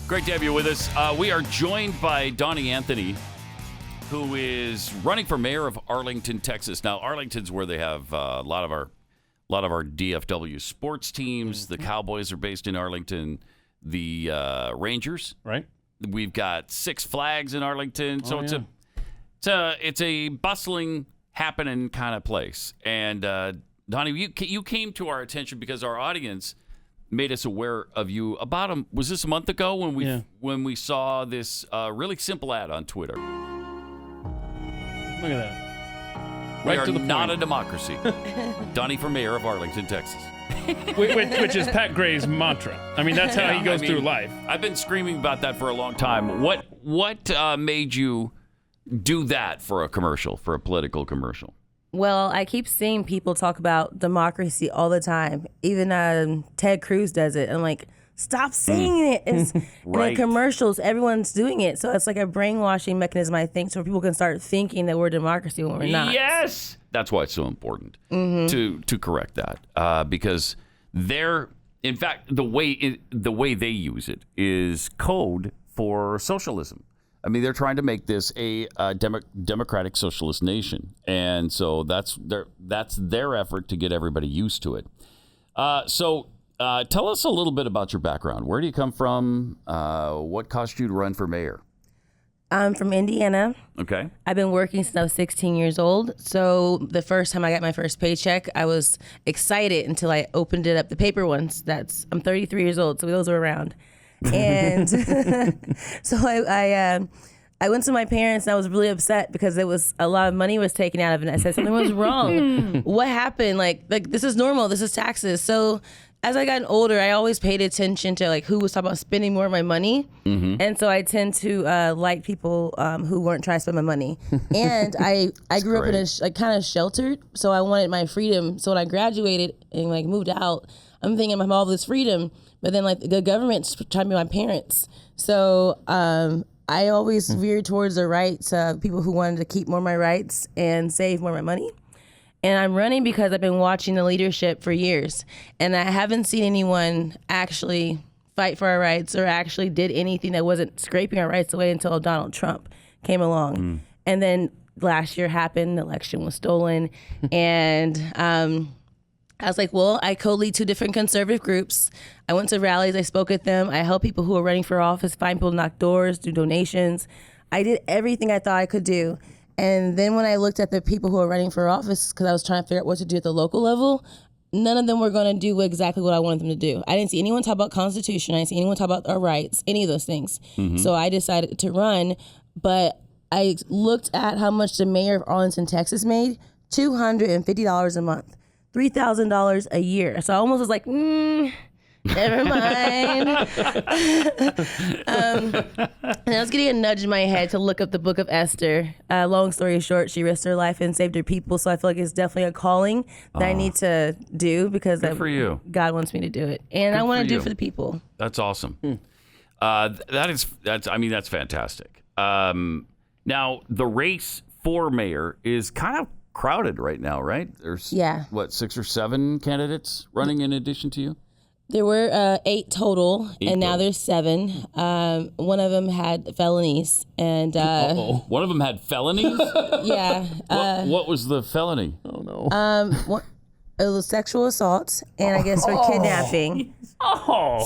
Great to have you with us. We are joined by Donnie Anthony, who is running for mayor of Arlington, Texas. Now, Arlington's where they have a lot of our DFW sports teams. The Cowboys are based in Arlington. The Rangers, right? We've got Six Flags in Arlington, so it's a bustling, happening kind of place. And Donnie, you came to our attention because our audience made us aware of you about was this a month ago when we saw this really simple ad on Twitter. Look at that. We are not a democracy. Donnie for mayor of Arlington, Texas. Which is Pat Gray's mantra. I mean, that's how he goes through life. I've been screaming about that for a long time. What made you do that for a commercial, for a political commercial? Well, I keep seeing people talk about democracy all the time. Even Ted Cruz does it. I'm like, stop saying it. It's, right. In commercials, everyone's doing it. So it's like a brainwashing mechanism, I think, so people can start thinking that we're a democracy when we're not. Yes! That's why it's so important to correct that. Because in fact, the way they use it is code for socialism. I mean, they're trying to make this a democratic socialist nation, and so that's their effort to get everybody used to it. So tell us a little bit about your background. Where do you come from? What caused you to run for mayor? I'm from Indiana. Okay. I've been working since I was 16 years old. So the first time I got my first paycheck, I was excited until I opened it up, the paper ones. I'm 33 years old, so those are around. And so I went to my parents and I was really upset because it was a lot of money was taken out of it. And I said something was wrong. What happened? Like this is normal. This is taxes. So as I got older, I always paid attention to who was talking about spending more of my money. Mm-hmm. And so I tend to like people who weren't trying to spend my money. And I grew up in a kind of sheltered. So I wanted my freedom. So when I graduated and moved out, I'm thinking I have all this freedom. But then the government's trying to be my parents. So I always veered towards the rights of people who wanted to keep more of my rights and save more of my money. And I'm running because I've been watching the leadership for years. And I haven't seen anyone actually fight for our rights or actually did anything that wasn't scraping our rights away until Donald Trump came along. And then last year happened, the election was stolen. And I was like, well, I co-lead 2 different conservative groups. I went to rallies, I spoke at them. I helped people who are running for office, find people to knock doors, do donations. I did everything I thought I could do. And then when I looked at the people who are running for office, because I was trying to figure out what to do at the local level, none of them were going to do exactly what I wanted them to do. I didn't see anyone talk about Constitution. I didn't see anyone talk about our rights, any of those things. Mm-hmm. So I decided to run, but I looked at how much the mayor of Arlington, Texas made, $250 a month. $3,000 a year. So I almost was like, never mind. And I was getting a nudge in my head to look up the book of Esther. Long story short, she risked her life and saved her people. So I feel like it's definitely a calling that I need to do because for you. God wants me to do it. And I want to do it for the people. That's awesome. That's fantastic. Now, the race for mayor is kind of crowded right now, right? There's 6 or 7 candidates running in addition to you? There were 8 total, and now there's 7. One of them had felonies, and one of them had felonies? Yeah. What was the felony? Oh no. It was sexual assault, and I guess for kidnapping.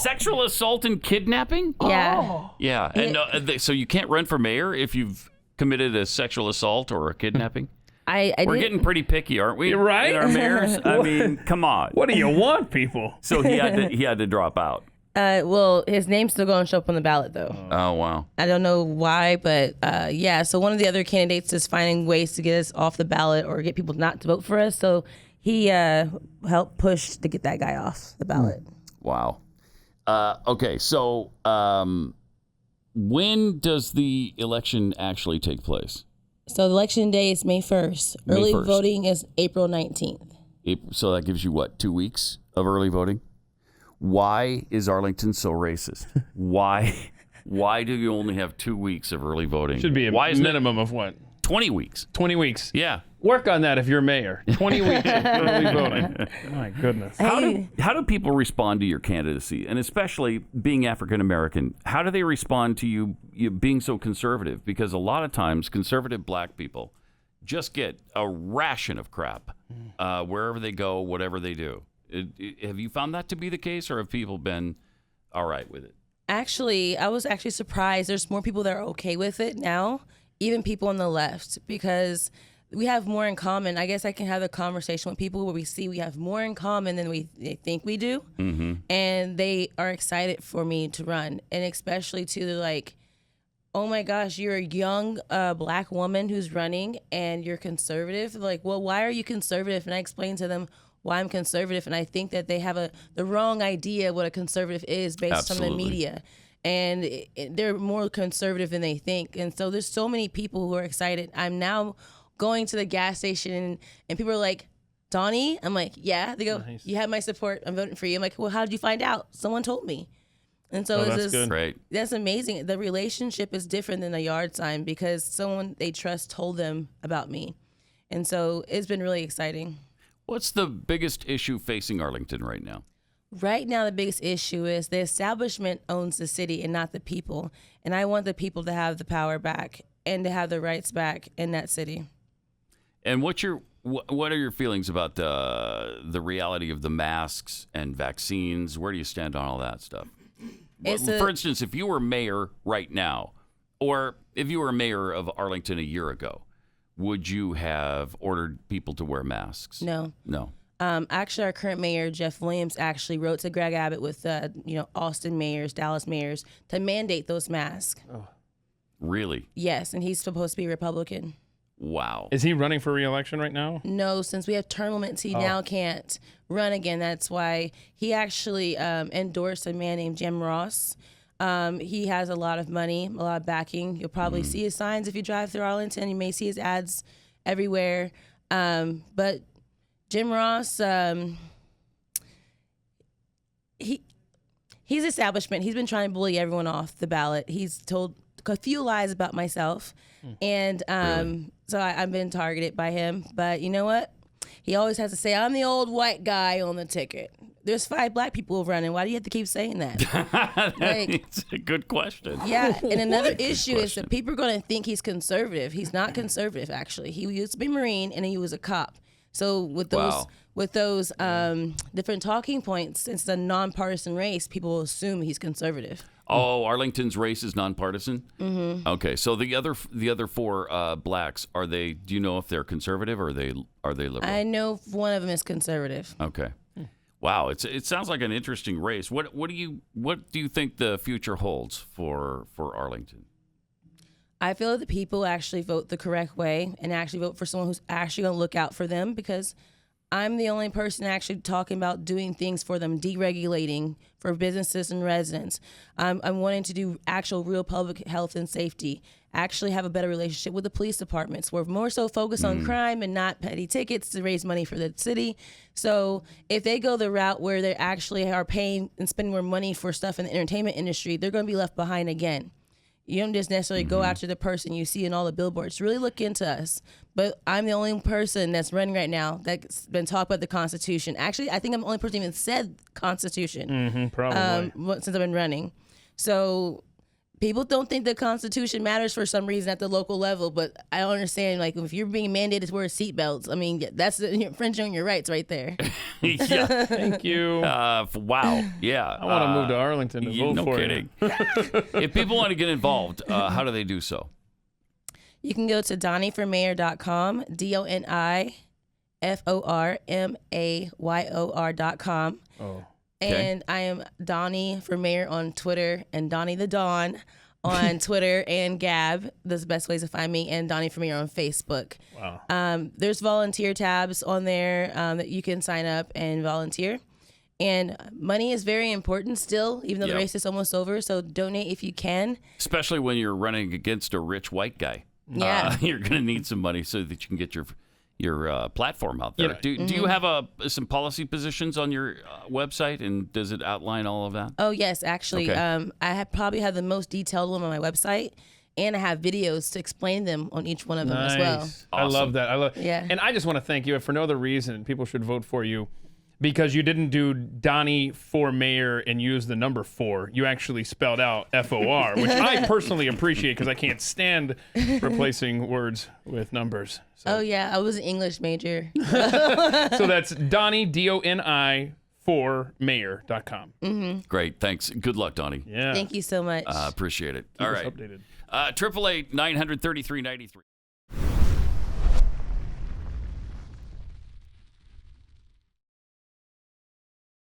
Sexual assault and kidnapping? Yeah. Yeah. And so you can't run for mayor if you've committed a sexual assault or a kidnapping? We're getting pretty picky, aren't we? You're right. In our mayors? I mean, come on. What do you want, people? So he had to drop out. Well, his name's still going to show up on the ballot, though. Oh, wow. I don't know why, but so one of the other candidates is finding ways to get us off the ballot or get people not to vote for us. So he helped push to get that guy off the ballot. Wow. Okay, so when does the election actually take place? So the election day is May 1st. Early voting is April 19th. So that gives you, 2 weeks of early voting? Why is Arlington so racist? Why do you only have 2 weeks of early voting? Should be a minimum of what? 20 weeks. 20 weeks. Yeah. Work on that if you're mayor. 20 weeks of early voting. My goodness. How do people respond to your candidacy, and especially being African American? How do they respond to you being so conservative? Because a lot of times, conservative black people just get a ration of crap wherever they go, whatever they do. Have you found that to be the case, or have people been all right with it? Actually, I was actually surprised. There's more people that are okay with it now, even people on the left, because we have more in common. I guess I can have a conversation with people where we see we have more in common than they think we do. Mm-hmm. And they are excited for me to run. And especially to like, oh my gosh, you're a young black woman who's running and you're conservative. Like, well, why are you conservative? And I explain to them why I'm conservative. And I think that they have the wrong idea what a conservative is based on the media. And they're more conservative than they think. And so there's so many people who are excited. I'm now going to the gas station and people are like, Donnie? I'm like, yeah. They go, nice. You have my support. I'm voting for you. I'm like, well, how did you find out? Someone told me. And so that's good. Great. That's amazing. The relationship is different than a yard sign because someone they trust told them about me. And so it's been really exciting. What's the biggest issue facing Arlington right now? Right now, the biggest issue is the establishment owns the city and not the people. And I want the people to have the power back and to have the rights back in that city. And what are your feelings about the reality of the masks and vaccines? Where do you stand on all that stuff? For instance, if you were mayor right now, or if you were mayor of Arlington a year ago, would you have ordered people to wear masks? No. No. Actually, our current mayor, Jeff Williams, actually wrote to Greg Abbott with, Austin mayors, Dallas mayors, to mandate those masks. Oh. Really? Yes, and he's supposed to be Republican. Wow. Is he running for re-election right now? No, since we have term limits, he now can't run again. That's why he actually endorsed a man named Jim Ross. He has a lot of money, a lot of backing. You'll probably see his signs if you drive through Arlington. You may see his ads everywhere. But Jim Ross, he's establishment. He's been trying to bully everyone off the ballot. He's told a few lies about myself. And really? So I've been targeted by him. But you know what? He always has to say, I'm the old white guy on the ticket. There's 5 black people running. Why do you have to keep saying that? It's a good question. Yeah, and another issue is that people are going to think he's conservative. He's not conservative, actually. He used to be Marine, and he was a cop. So with those different talking points, since it's a nonpartisan race, people will assume he's conservative. Oh, Arlington's race is nonpartisan? Mm-hmm. Okay, so the other 4 blacks, are they? Do you know if they're conservative or are they liberal? I know one of them is conservative. Okay. Wow, it sounds like an interesting race. What do you think the future holds for Arlington? I feel that the people actually vote the correct way and actually vote for someone who's actually going to look out for them, because I'm the only person actually talking about doing things for them, deregulating for businesses and residents. I'm wanting to do actual real public health and safety, actually have a better relationship with the police departments. We're more so focused on crime and not petty tickets to raise money for the city. So if they go the route where they actually are paying and spending more money for stuff in the entertainment industry, they're going to be left behind again. You don't just necessarily go after the person you see in all the billboards. Really look into us. But I'm the only person that's running right now that's been talking about the Constitution. Actually, I think I'm the only person who even said Constitution. Probably. Since I've been running. So people don't think the Constitution matters for some reason at the local level, but I don't understand. Like, if you're being mandated to wear seatbelts, I mean, that's infringing on your rights right there. Yeah. Thank you. Wow. Yeah. I want to move to Arlington to vote for kidding. If people want to get involved, how do they do so? You can go to DonnieForMayor.com, DonnieForMayor.com. Oh. And I am Donnie for Mayor on Twitter, and Donnie the Dawn on Twitter and Gab. Those are the best ways to find me, and Donnie for Mayor on Facebook. Wow. There's volunteer tabs on there that you can sign up and volunteer. And money is very important still, even though the race is almost over. So donate if you can. Especially when you're running against a rich white guy. Yeah. You're going to need some money so that you can get your platform out there. Yeah. Do you have some policy positions on your website, and does it outline all of that? Oh, yes, actually. Okay. I probably have the most detailed one on my website. and I have videos to explain them on each one of them as well. I love that. Yeah. And I just want to thank you. If for no other reason, people should vote for you because you didn't do Donnie for mayor and use the number 4. You actually spelled out FOR, which I personally appreciate because I can't stand replacing words with numbers. So. Oh, yeah. I was an English major. So that's Donnie, DONI, for mayor.com. Great. Thanks. Good luck, Donnie. Yeah. Thank you so much. Appreciate it. Keep All us right. updated. 888-933-93.